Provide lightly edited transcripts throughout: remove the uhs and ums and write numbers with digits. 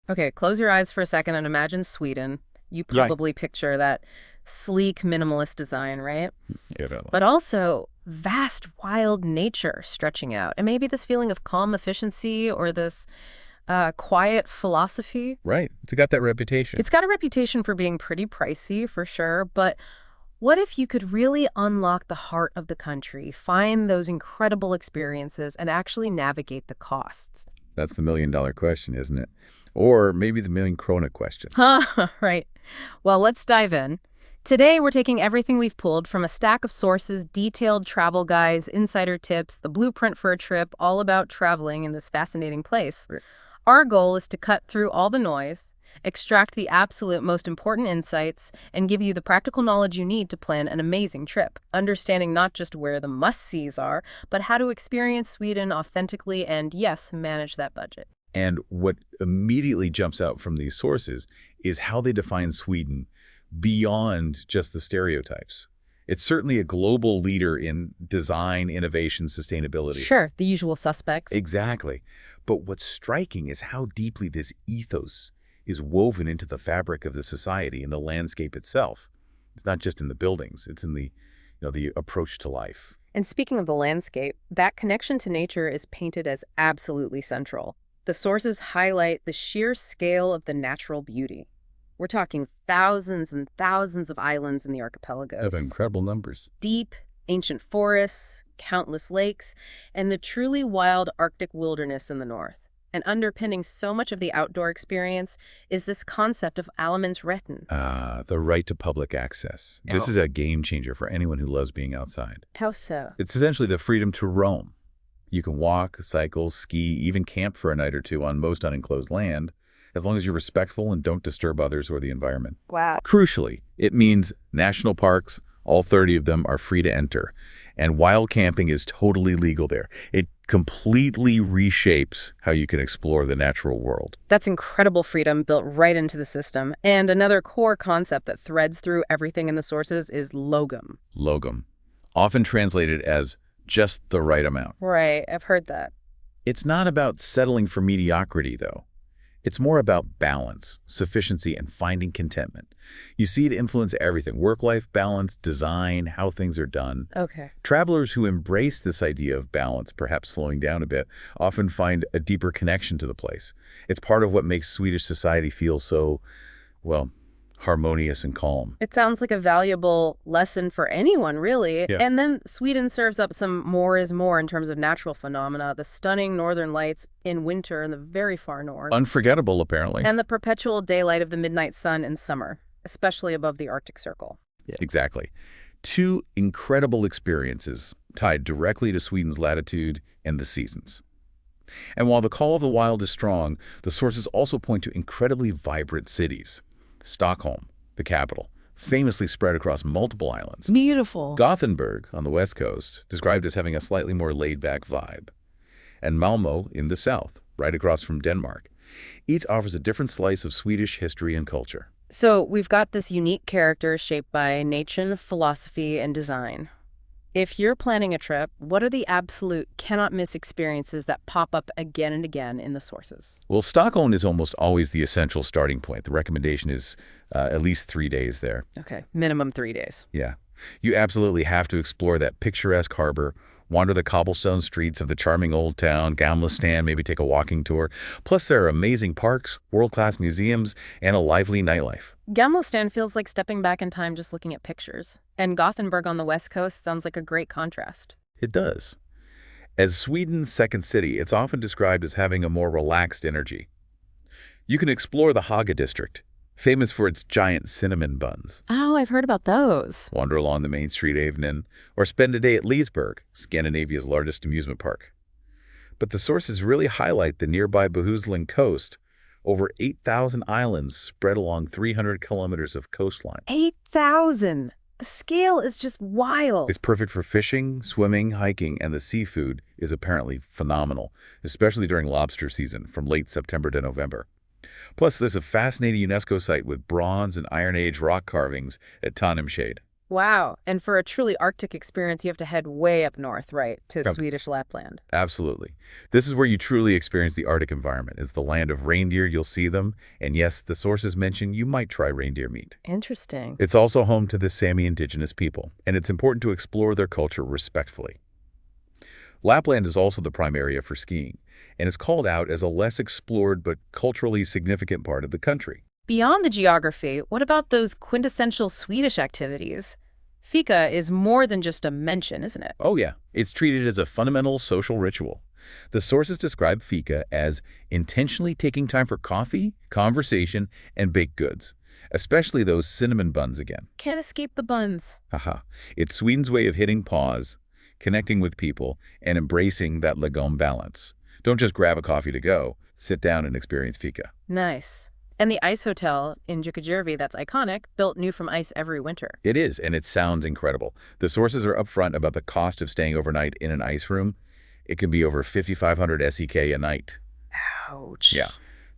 Okay, close your eyes for a second and imagine Sweden. You Right. probably picture that sleek, minimalist design, right? Yeah. But also vast, wild nature stretching out. And maybe this feeling of calm efficiency or this quiet philosophy. Right. It's got that reputation. It's got a reputation for being pretty pricey, for sure, but what if you could really unlock the heart of the country, find those incredible experiences, and actually navigate the costs? That's the million-dollar question, isn't it? Or maybe the million krona question. Huh, right. Well, let's dive in. Today, we're taking everything we've pulled from a stack of sources, detailed travel guides, insider tips, the blueprint for a trip, all about traveling in this fascinating place. Right. Our goal is to cut through all the noise, extract the absolute most important insights, and give you the practical knowledge you need to plan an amazing trip, understanding not just where the must-sees are, but how to experience Sweden authentically and, yes, manage that budget. And what immediately jumps out from these sources is how they define Sweden beyond just the stereotypes. It's certainly a global leader in design, innovation, sustainability. Sure, the usual suspects. Exactly. But what's striking is how deeply this ethos is woven into the fabric of the society and the landscape itself. It's not just in the buildings, it's in the approach to life. And speaking of the landscape, that connection to nature is painted as absolutely central. The sources highlight the sheer scale of the natural beauty. We're talking thousands and thousands of islands in the archipelagos. Incredible numbers. Deep, ancient forests, countless lakes, and the truly wild Arctic wilderness in the north. And underpinning so much of the outdoor experience is this concept of Allemansrätten. The right to public access. This is a game changer for anyone who loves being outside. How so? It's essentially the freedom to roam. You can walk, cycle, ski, even camp for a night or two on most unenclosed land, as long as you're respectful and don't disturb others or the environment. Wow. Crucially, it means national parks, all 30 of them, are free to enter. And wild camping is totally legal there. It completely reshapes how you can explore the natural world. That's incredible freedom built right into the system. And another core concept that threads through everything in the sources is logom. Logom, often translated as just the right amount. Right, I've heard that. It's not about settling for mediocrity, though. It's more about balance, sufficiency, and finding contentment. You see it influence everything: work-life balance, design, how things are done. Okay. Travelers who embrace this idea of balance, perhaps slowing down a bit, often find a deeper connection to the place. It's part of what makes Swedish society feel so, well, harmonious and calm. It sounds like a valuable lesson for anyone, really. Yeah. And then Sweden serves up some more is more in terms of natural phenomena, the stunning northern lights in winter in the very far north. Unforgettable, apparently. And the perpetual daylight of the midnight sun in summer, especially above the Arctic Circle. Yeah. Exactly. Two incredible experiences tied directly to Sweden's latitude and the seasons. And while the call of the wild is strong, the sources also point to incredibly vibrant cities. Stockholm, the capital, famously spread across multiple islands. Beautiful. Gothenburg, on the west coast, described as having a slightly more laid-back vibe. And Malmö in the south, right across from Denmark. Each offers a different slice of Swedish history and culture. So we've got this unique character shaped by nature, philosophy, and design. If you're planning a trip, what are the absolute cannot-miss experiences that pop up again and again in the sources? Well, Stockholm is almost always the essential starting point. The recommendation is at least 3 days there. Okay, minimum 3 days. Yeah. You absolutely have to explore that picturesque harbor, wander the cobblestone streets of the charming old town, Gamla Stan, maybe take a walking tour. Plus, there are amazing parks, world-class museums, and a lively nightlife. Gamla Stan feels like stepping back in time just looking at pictures. And Gothenburg on the west coast sounds like a great contrast. It does. As Sweden's second city, it's often described as having a more relaxed energy. You can explore the Haga district, famous for its giant cinnamon buns. Oh, I've heard about those. Wander along the Main Street evening, or spend a day at Leesburg, Scandinavia's largest amusement park. But the sources really highlight the nearby Bohuslän coast, over 8,000 islands spread along 300 kilometers of coastline. 8,000! The scale is just wild. It's perfect for fishing, swimming, hiking, and the seafood is apparently phenomenal, especially during lobster season from late September to November. Plus, there's a fascinating UNESCO site with Bronze and Iron Age rock carvings at Tanumshade. Wow. And for a truly Arctic experience, you have to head way up north, right, to Yep. Swedish Lapland. Absolutely. This is where you truly experience the Arctic environment. It's the land of reindeer, you'll see them, and yes, the sources mention you might try reindeer meat. Interesting. It's also home to the Sami indigenous people, and it's important to explore their culture respectfully. Lapland is also the prime area for skiing, and is called out as a less explored but culturally significant part of the country. Beyond the geography, what about those quintessential Swedish activities? Fika is more than just a mention, isn't it? Oh yeah, it's treated as a fundamental social ritual. The sources describe Fika as intentionally taking time for coffee, conversation, and baked goods, especially those cinnamon buns again. Can't escape the buns. Haha. It's Sweden's way of hitting pause, connecting with people, and embracing that Lagom balance. Don't just grab a coffee to go. Sit down and experience Fika. Nice. And the ice hotel in Jukkajärvi that's iconic, built new from ice every winter. It is, and it sounds incredible. The sources are upfront about the cost of staying overnight in an ice room. It can be over 5,500 SEK a night. Ouch. Yeah.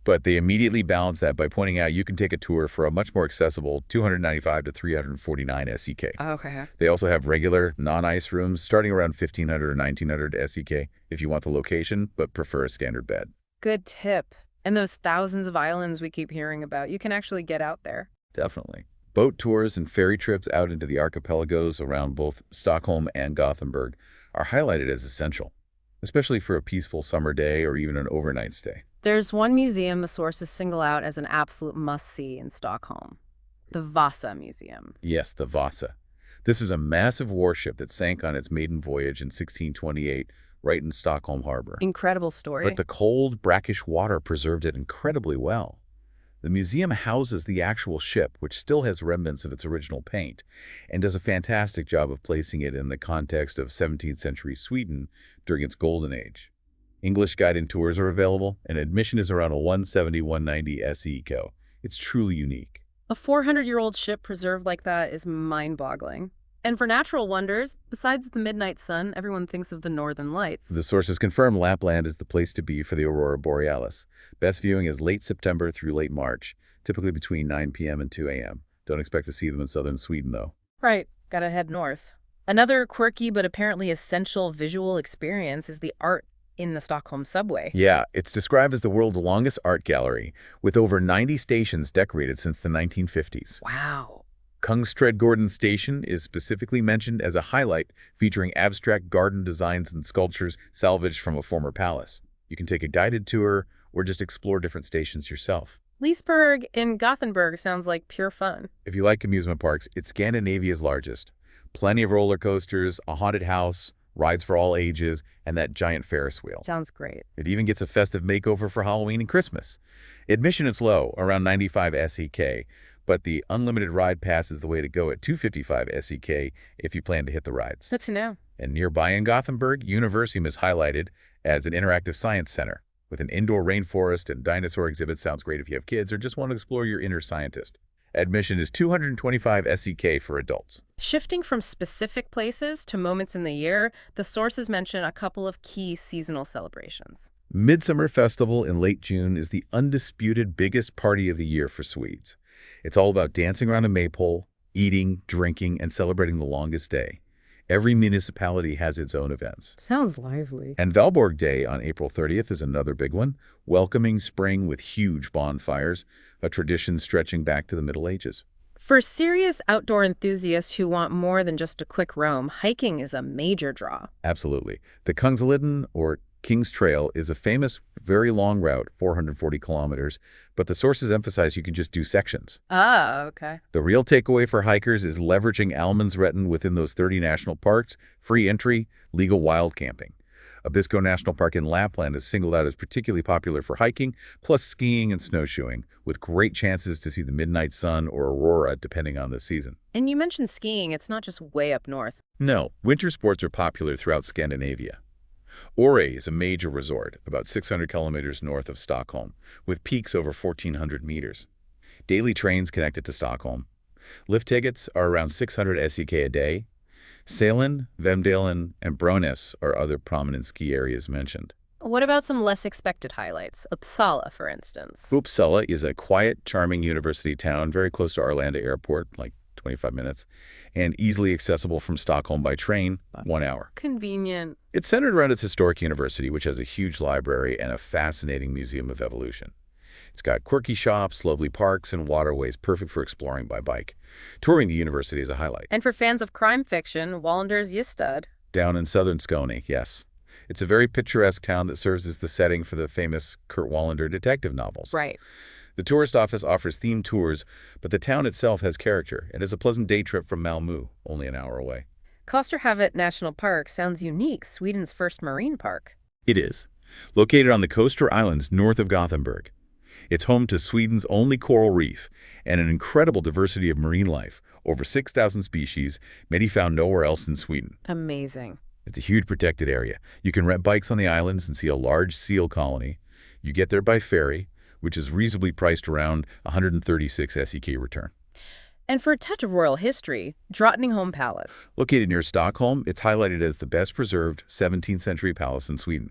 But they immediately balance that by pointing out you can take a tour for a much more accessible 295 to 349 SEK. Okay. They also have regular, non-ice rooms starting around 1,500 or 1,900 SEK if you want the location, but prefer a standard bed. Good tip. And those thousands of islands we keep hearing about, you can actually get out there. Definitely. Boat tours and ferry trips out into the archipelagos around both Stockholm and Gothenburg are highlighted as essential, especially for a peaceful summer day or even an overnight stay. There's one museum the sources single out as an absolute must-see in Stockholm, the Vasa Museum. Yes, the Vasa. This is a massive warship that sank on its maiden voyage in 1628 right in Stockholm harbor. Incredible story. But the cold, brackish water preserved it incredibly well. The museum houses the actual ship, which still has remnants of its original paint, and does a fantastic job of placing it in the context of 17th century Sweden during its golden age. English guided tours are available, and admission is around a 170-190 SEK. It's truly unique. A 400-year-old ship preserved like that is mind-boggling. And for natural wonders, besides the midnight sun, everyone thinks of the northern lights. The sources confirm Lapland is the place to be for the aurora borealis. Best viewing is late September through late March, typically between 9 p.m. and 2 a.m. Don't expect to see them in southern Sweden, though. Right, gotta head north. Another quirky but apparently essential visual experience is the art in the Stockholm subway. Yeah, it's described as the world's longest art gallery, with over 90 stations decorated since the 1950s. Wow. Kungsträdgården Station is specifically mentioned as a highlight, featuring abstract garden designs and sculptures salvaged from a former palace. You can take a guided tour or just explore different stations yourself. Leesburg in Gothenburg sounds like pure fun. If you like amusement parks, it's Scandinavia's largest. Plenty of roller coasters, a haunted house, rides for all ages, and that giant Ferris wheel. Sounds great. It even gets a festive makeover for Halloween and Christmas. Admission is low, around 95 SEK, but the unlimited ride pass is the way to go at 255 SEK if you plan to hit the rides. Good to know. And nearby in Gothenburg, Universium is highlighted as an interactive science center with an indoor rainforest and dinosaur exhibit. Sounds great if you have kids or just want to explore your inner scientist. Admission is 225 SEK for adults. Shifting from specific places to moments in the year, the sources mention a couple of key seasonal celebrations. Midsummer Festival in late June is the undisputed biggest party of the year for Swedes. It's all about dancing around a maypole, eating, drinking, and celebrating the longest day. Every municipality has its own events. Sounds lively. And Valborg Day on April 30th is another big one, welcoming spring with huge bonfires, a tradition stretching back to the Middle Ages. For serious outdoor enthusiasts who want more than just a quick roam, hiking is a major draw. Absolutely. The Kungsleden, or King's Trail, is a famous, very long route, 440 kilometers, but the sources emphasize you can just do sections. Ah, okay. The real takeaway for hikers is leveraging Allemansrätten within those 30 national parks, free entry, legal wild camping. Abisko National Park in Lapland is singled out as particularly popular for hiking, plus skiing and snowshoeing, with great chances to see the midnight sun or aurora depending on the season. And you mentioned skiing. It's not just way up north. No, winter sports are popular throughout Scandinavia. Ore is a major resort, about 600 kilometers north of Stockholm, with peaks over 1,400 meters. Daily trains connect it to Stockholm. Lift tickets are around 600 SEK a day. Sälen, Vemdalen, and Bronäs are other prominent ski areas mentioned. What about some less expected highlights? Uppsala, for instance. Uppsala is a quiet, charming university town very close to Arlanda Airport, like 25 minutes, and easily accessible from Stockholm by train, 1 hour. Convenient. It's centered around its historic university, which has a huge library and a fascinating museum of evolution. It's got quirky shops, lovely parks, and waterways perfect for exploring by bike. Touring the university is a highlight. And for fans of crime fiction, Wallender's Ystad. Down in southern Skåne, yes. It's a very picturesque town that serves as the setting for the famous Kurt Wallander detective novels. Right. The tourist office offers themed tours, but the town itself has character and is a pleasant day trip from Malmö, only an hour away. Kosterhavet National Park sounds unique, Sweden's first marine park. It is. Located on the Coster Islands north of Gothenburg. It's home to Sweden's only coral reef and an incredible diversity of marine life, over 6,000 species, many found nowhere else in Sweden. Amazing. It's a huge protected area. You can rent bikes on the islands and see a large seal colony. You get there by ferry, which is reasonably priced around 136 SEK return. And for a touch of royal history, Drottningholm Palace. Located near Stockholm, it's highlighted as the best preserved 17th century palace in Sweden.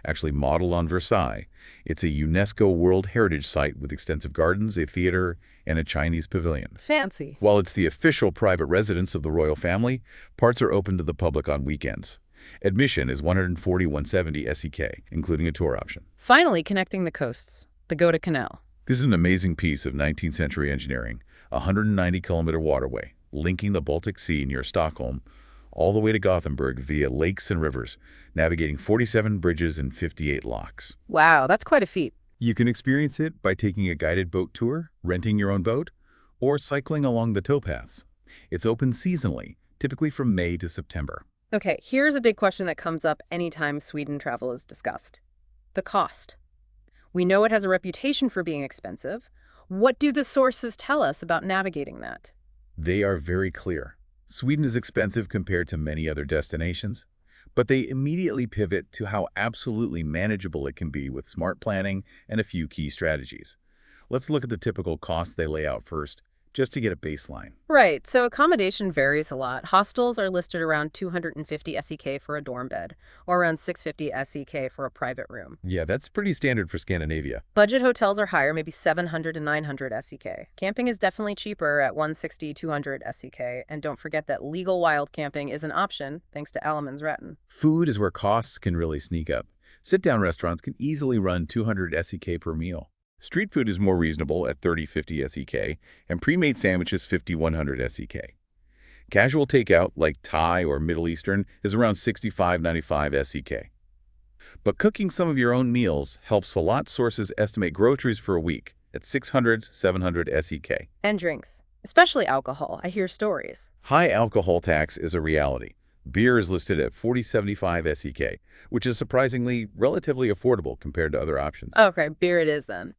Actually modeled on Versailles, it's a UNESCO World Heritage Site with extensive gardens, a theater, and a Chinese pavilion. Fancy. While it's the official private residence of the royal family, parts are open to the public on weekends. Admission is 140-170 SEK, including a tour option. Finally, connecting the coasts, the Gotha Canal. This is an amazing piece of 19th century engineering, a 190-kilometer waterway linking the Baltic Sea near Stockholm all the way to Gothenburg via lakes and rivers, navigating 47 bridges and 58 locks. Wow, that's quite a feat. You can experience it by taking a guided boat tour, renting your own boat, or cycling along the towpaths. It's open seasonally, typically from May to September. Okay, here's a big question that comes up anytime Sweden travel is discussed. The cost. We know it has a reputation for being expensive. What do the sources tell us about navigating that? They are very clear. Sweden is expensive compared to many other destinations, but they immediately pivot to how absolutely manageable it can be with smart planning and a few key strategies. Let's look at the typical costs they lay out first, just to get a baseline. Right, so accommodation varies a lot. Hostels are listed around 250 SEK for a dorm bed, or around 650 SEK for a private room. Yeah, that's pretty standard for Scandinavia. Budget hotels are higher, maybe 700 to 900 SEK. Camping is definitely cheaper at 160, 200 SEK, and don't forget that legal wild camping is an option, thanks to Allemannsretten. Food is where costs can really sneak up. Sit-down restaurants can easily run 200 SEK per meal. Street food is more reasonable at 30-50 SEK, and pre-made sandwiches 50-100 SEK. Casual takeout, like Thai or Middle Eastern, is around 65-95 SEK. But cooking some of your own meals helps a lot. Sources estimate groceries for a week at 600-700 SEK. And drinks, especially alcohol. I hear stories. High alcohol tax is a reality. Beer is listed at 40-75 SEK, which is surprisingly relatively affordable compared to other options. Okay, beer it is then.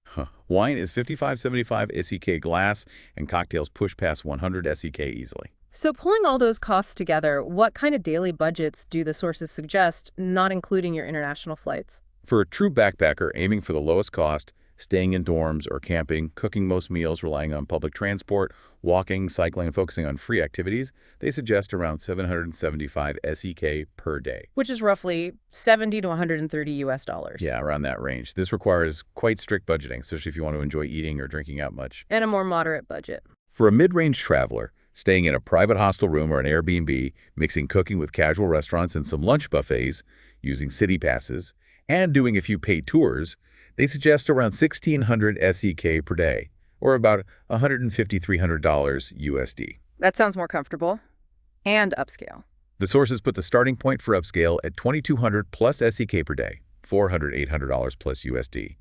Wine is 55-75 SEK glass, and cocktails push past 100 SEK easily. So pulling all those costs together, what kind of daily budgets do the sources suggest, not including your international flights? For a true backpacker aiming for the lowest cost, staying in dorms or camping, cooking most meals, relying on public transport, walking, cycling, and focusing on free activities, they suggest around 775 SEK per day. Which is roughly 70 to 130 US dollars. Yeah, around that range. This requires quite strict budgeting, especially if you want to enjoy eating or drinking out much. And a more moderate budget. For a mid-range traveler, staying in a private hostel room or an Airbnb, mixing cooking with casual restaurants and some lunch buffets, using city passes, and doing a few paid tours, they suggest around 1,600 SEK per day, or about $150-300 USD. That sounds more comfortable. And upscale. The sources put the starting point for upscale at 2,200 plus SEK per day, $400-800 plus USD.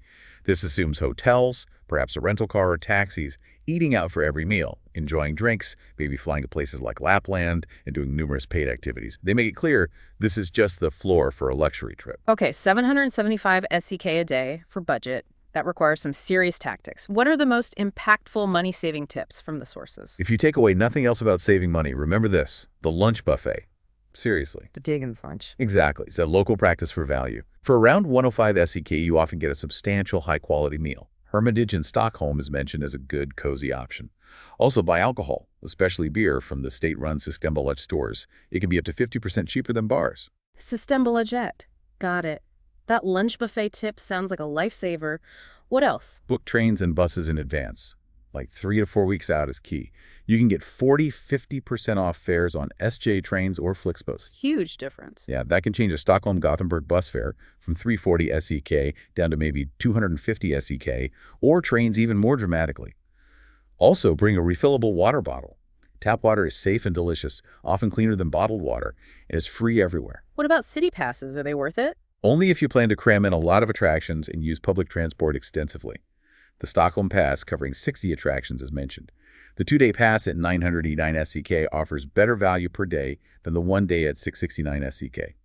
This assumes hotels, perhaps a rental car or taxis, eating out for every meal, enjoying drinks, maybe flying to places like Lapland, and doing numerous paid activities. They make it clear this is just the floor for a luxury trip. Okay, 775 SEK a day for budget. That requires some serious tactics. What are the most impactful money-saving tips from the sources? If you take away nothing else about saving money, remember this: the lunch buffet. Seriously. The Diggins lunch. Exactly. It's a local practice for value. For around 105 SEK, you often get a substantial high-quality meal. Hermitage in Stockholm is mentioned as a good, cozy option. Also, buy alcohol, especially beer, from the state-run Systembolaget stores. It can be up to 50% cheaper than bars. Systembolaget. Got it. That lunch buffet tip sounds like a lifesaver. What else? Book trains and buses in advance. like 3 to 4 weeks out is key. You can get 40–50% off fares on SJ trains or Flixbus. Huge difference. Yeah, that can change a Stockholm-Gothenburg bus fare from 340 SEK down to maybe 250 SEK, or trains even more dramatically. Also, bring a refillable water bottle. Tap water is safe and delicious, often cleaner than bottled water, and is free everywhere. What about city passes? Are they worth it? Only if you plan to cram in a lot of attractions and use public transport extensively. The Stockholm Pass, covering 60 attractions, is mentioned. The 2-day pass at 989 SEK offers better value per day than the 1 day at 669 SEK.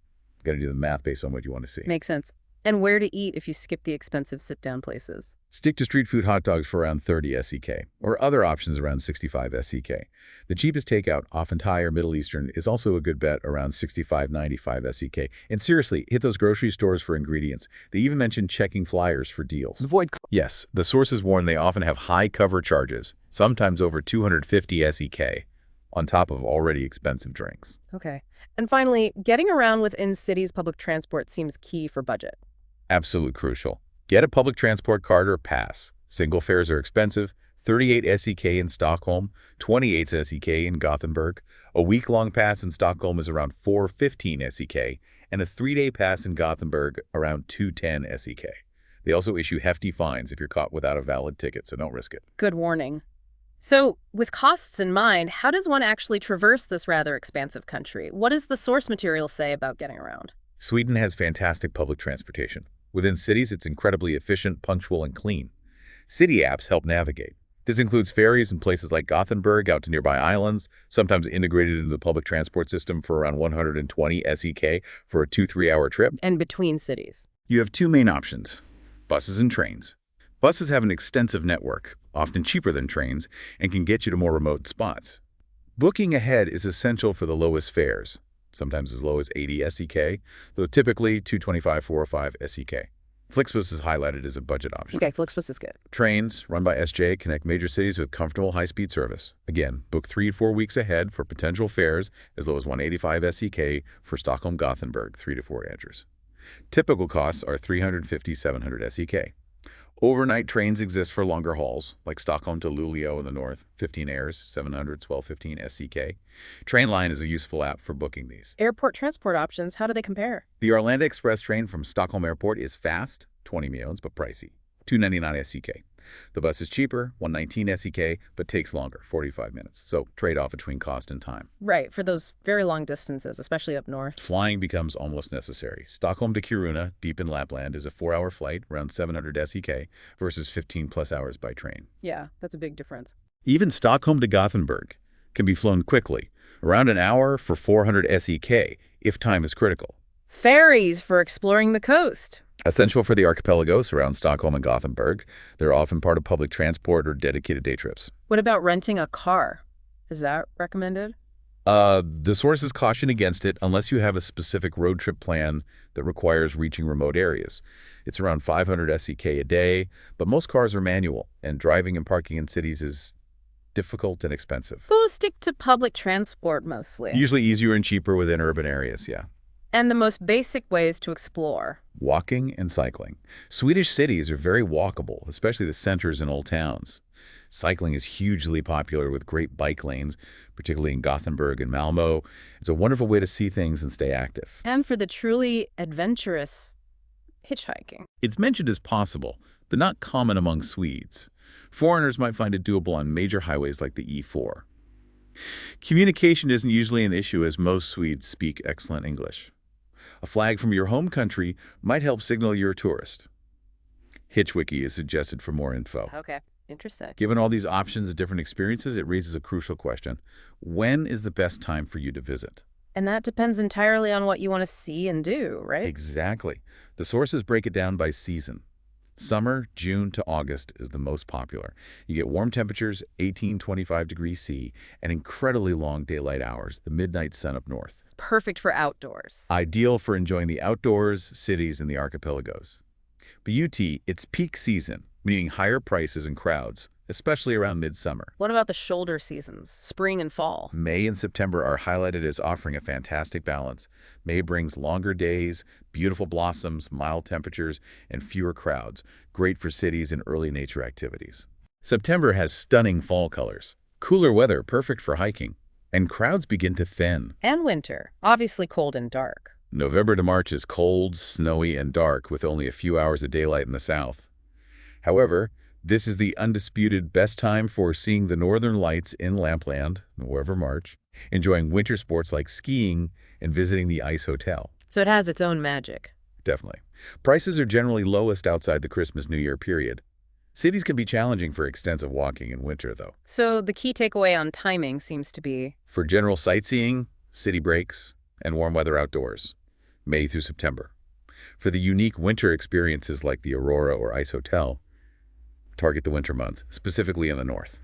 Got to do the math based on what you want to see. Makes sense. And where to eat if you skip the expensive sit-down places? Stick to street food hot dogs for around 30 SEK, or other options around 65 SEK. The cheapest takeout, often Thai or Middle Eastern, is also a good bet around 65–95 SEK. And seriously, hit those grocery stores for ingredients. They even mention checking flyers for deals. Yes, the sources warn they often have high cover charges, sometimes over 250 SEK, on top of already expensive drinks. Okay. And finally, getting around within cities' public transport seems key for budget. Absolutely crucial. Get a public transport card or pass. Single fares are expensive, 38 SEK in Stockholm, 28 SEK in Gothenburg. A week-long pass in Stockholm is around 415 SEK, and a 3-day pass in Gothenburg around 210 SEK. They also issue hefty fines if you're caught without a valid ticket, so don't risk it. Good warning. So, with costs in mind, how does one actually traverse this rather expansive country? What does the source material say about getting around? Sweden has fantastic public transportation. Within cities, it's incredibly efficient, punctual, and clean. City apps help navigate. This includes ferries in places like Gothenburg out to nearby islands, sometimes integrated into the public transport system for around 120 SEK for a 2–3 hour trip. And between cities. You have two main options: buses and trains. Buses have an extensive network, often cheaper than trains, and can get you to more remote spots. Booking ahead is essential for the lowest fares, sometimes as low as 80 SEK, though typically 225–405 SEK. Flixbus is highlighted as a budget option. Okay, Flixbus is good. Trains, run by SJ, connect major cities with comfortable high-speed service. Again, book 3–4 weeks ahead for potential fares as low as 185 SEK for Stockholm-Gothenburg, 3 to 4 edgers. Typical costs are 350–700 SEK. Overnight trains exist for longer hauls, like Stockholm to Luleå in the north, 15 airs, 700–1215 SEK. Trainline is a useful app for booking these. Airport transport options, how do they compare? The Arlanda Express train from Stockholm Airport is fast, 20 miljones, but pricey, 299 SEK. The bus is cheaper, 119 SEK, but takes longer, 45 minutes. So trade-off between cost and time. Right, for those very long distances, especially up north. Flying becomes almost necessary. Stockholm to Kiruna, deep in Lapland, is a 4-hour flight, around 700 SEK, versus 15+ hours by train. Yeah, that's a big difference. Even Stockholm to Gothenburg can be flown quickly, around an hour for 400 SEK, if time is critical. Ferries for exploring the coast. Essential for the archipelagos around Stockholm and Gothenburg. They're often part of public transport or dedicated day trips. What about renting a car? Is that recommended? The sources caution against it unless you have a specific road trip plan that requires reaching remote areas. It's around 500 SEK a day, but most cars are manual, and driving and parking in cities is difficult and expensive. We'll stick to public transport mostly. Usually easier and cheaper within urban areas, yeah. And the most basic ways to explore. Walking and cycling. Swedish cities are very walkable, especially the centers and old towns. Cycling is hugely popular with great bike lanes, particularly in Gothenburg and Malmö. It's a wonderful way to see things and stay active. And for the truly adventurous, hitchhiking. It's mentioned as possible, but not common among Swedes. Foreigners might find it doable on major highways like the E4. Communication isn't usually an issue as most Swedes speak excellent English. A flag from your home country might help signal you're a tourist. HitchWiki is suggested for more info. Okay, interesting. Given all these options and different experiences, it raises a crucial question. When is the best time for you to visit? And that depends entirely on what you want to see and do, right? Exactly. The sources break it down by season. Summer, June to August, is the most popular. You get warm temperatures, 18–25 degrees C, and incredibly long daylight hours, the midnight sun up north. Perfect for outdoors. Ideal for enjoying the outdoors, cities, and the archipelagos. Beauty, it's peak season, meaning higher prices and crowds, especially around midsummer. What about the shoulder seasons, spring and fall? May and September are highlighted as offering a fantastic balance. May brings longer days, beautiful blossoms, mild temperatures, and fewer crowds, great for cities and early nature activities. September has stunning fall colors, cooler weather perfect for hiking, and crowds begin to thin. And winter, obviously cold and dark. November to March is cold, snowy, and dark with only a few hours of daylight in the south. However, this is the undisputed best time for seeing the northern lights in Lapland, November, March, enjoying winter sports like skiing and visiting the ice hotel. So it has its own magic. Definitely. Prices are generally lowest outside the Christmas-New Year period. Cities can be challenging for extensive walking in winter, though. So the key takeaway on timing seems to be For general sightseeing, city breaks, and warm weather outdoors, May through September. For the unique winter experiences like the Aurora or Ice Hotel, target the winter months, specifically in the north.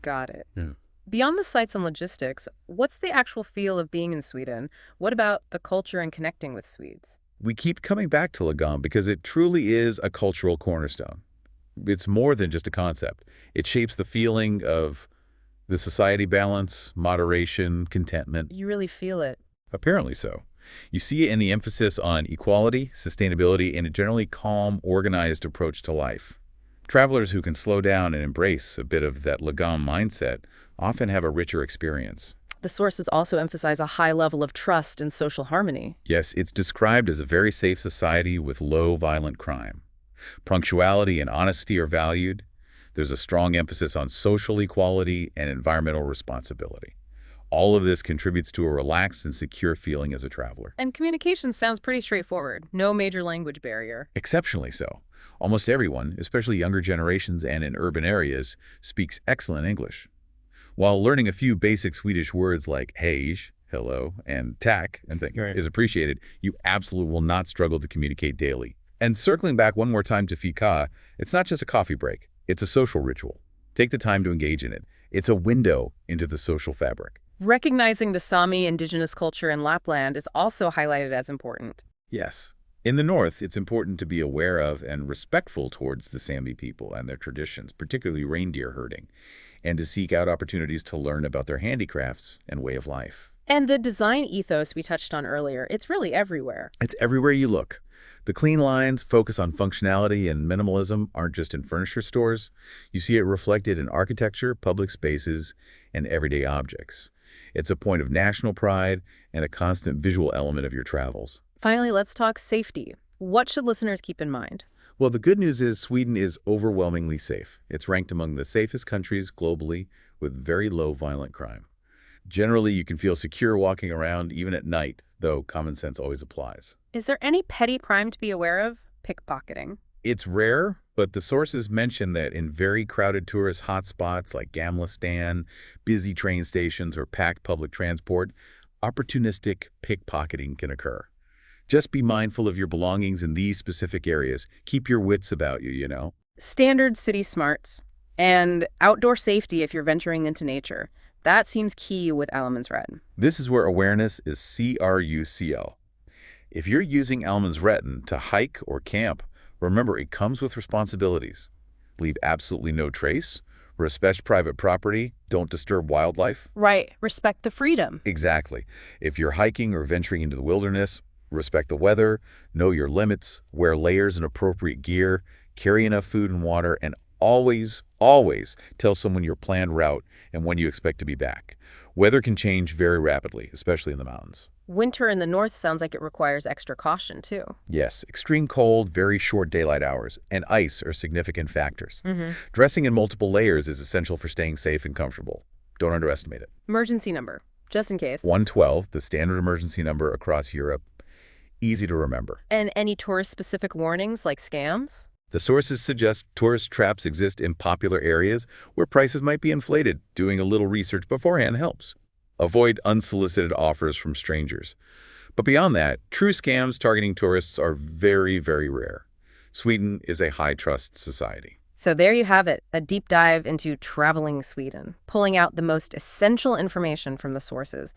got it. Yeah. Beyond the sights and logistics, what's the actual feel of being in Sweden? What about the culture and connecting with Swedes? We keep coming back to Lagom because it truly is a cultural cornerstone. It's more than just a concept. It shapes the feeling of the society balance, moderation, contentment. You really feel it. Apparently so. You see it in the emphasis on equality, sustainability, and a generally calm, organized approach to life. Travelers who can slow down and embrace a bit of that Lagom mindset often have a richer experience. The sources also emphasize a high level of trust and social harmony. Yes, it's described as a very safe society with low violent crime. Punctuality and honesty are valued. There's a strong emphasis on social equality and environmental responsibility. All of this contributes to a relaxed and secure feeling as a traveler. And communication sounds pretty straightforward. No major language barrier. Exceptionally so. Almost everyone, especially younger generations and in urban areas, speaks excellent English. While learning a few basic Swedish words like hej, hello, and tack and thing is appreciated, you absolutely will not struggle to communicate daily. And circling back one more time to Fika, it's not just a coffee break. It's a social ritual. Take the time to engage in it. It's a window into the social fabric. Recognizing the Sami indigenous culture in Lapland is also highlighted as important. Yes. In the north, it's important to be aware of and respectful towards the Sami people and their traditions, particularly reindeer herding, and to seek out opportunities to learn about their handicrafts and way of life. And the design ethos we touched on earlier, it's really everywhere. It's everywhere you look. The clean lines, focus on functionality and minimalism aren't just in furniture stores. You see it reflected in architecture, public spaces, and everyday objects. It's a point of national pride and a constant visual element of your travels. Finally, let's talk safety. What should listeners keep in mind? Well, the good news is Sweden is overwhelmingly safe. It's ranked among the safest countries globally with very low violent crime. Generally, you can feel secure walking around even at night, though common sense always applies. Is there any petty crime to be aware of? Pickpocketing. It's rare, but the sources mention that in very crowded tourist hotspots like Gamla Stan, busy train stations, or packed public transport, opportunistic pickpocketing can occur. Just be mindful of your belongings in these specific areas. Keep your wits about you, you know. Standard city smarts and outdoor safety if you're venturing into nature. That seems key with Allemansrätten. This is where awareness is crucial. If you're using Allemansrätten to hike or camp, remember it comes with responsibilities. Leave absolutely no trace, respect private property, don't disturb wildlife. Right, respect the freedom. Exactly. If you're hiking or venturing into the wilderness, respect the weather, know your limits, wear layers and appropriate gear, carry enough food and water, and always tell someone your planned route and when you expect to be back. Weather can change very rapidly, especially in the mountains. Winter in the north sounds like it requires extra caution, too. Yes, extreme cold, very short daylight hours, and ice are significant factors. Dressing in multiple layers is essential for staying safe and comfortable. Don't underestimate it. Emergency number, just in case. 112, the standard emergency number across Europe. Easy to remember. And any tourist-specific warnings like scams? The sources suggest tourist traps exist in popular areas where prices might be inflated. Doing a little research beforehand helps. Avoid unsolicited offers from strangers. But beyond that, true scams targeting tourists are very, very rare. Sweden is a high-trust society. So there you have it, a deep dive into traveling Sweden, pulling out the most essential information from the sources.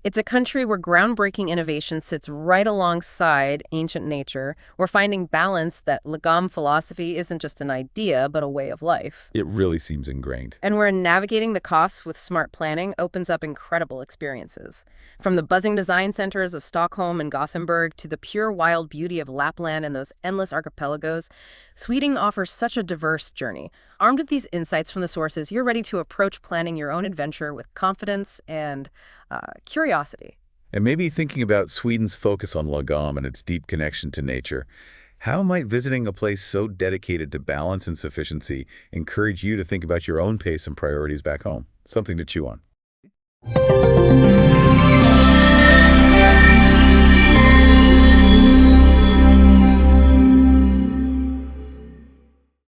It's a country where groundbreaking innovation sits right alongside ancient nature. We're finding balance that Lagom philosophy isn't just an idea, but a way of life. It really seems ingrained. And where navigating the costs with smart planning opens up incredible experiences. From the buzzing design centers of Stockholm and Gothenburg to the pure wild beauty of Lapland and those endless archipelagos, Sweden offers such a diverse journey. armed with these insights from the sources, you're ready to approach planning your own adventure with confidence and curiosity. And maybe thinking about Sweden's focus on Lagom and its deep connection to nature, how might visiting a place so dedicated to balance and sufficiency encourage you to think about your own pace and priorities back home? Something to chew on.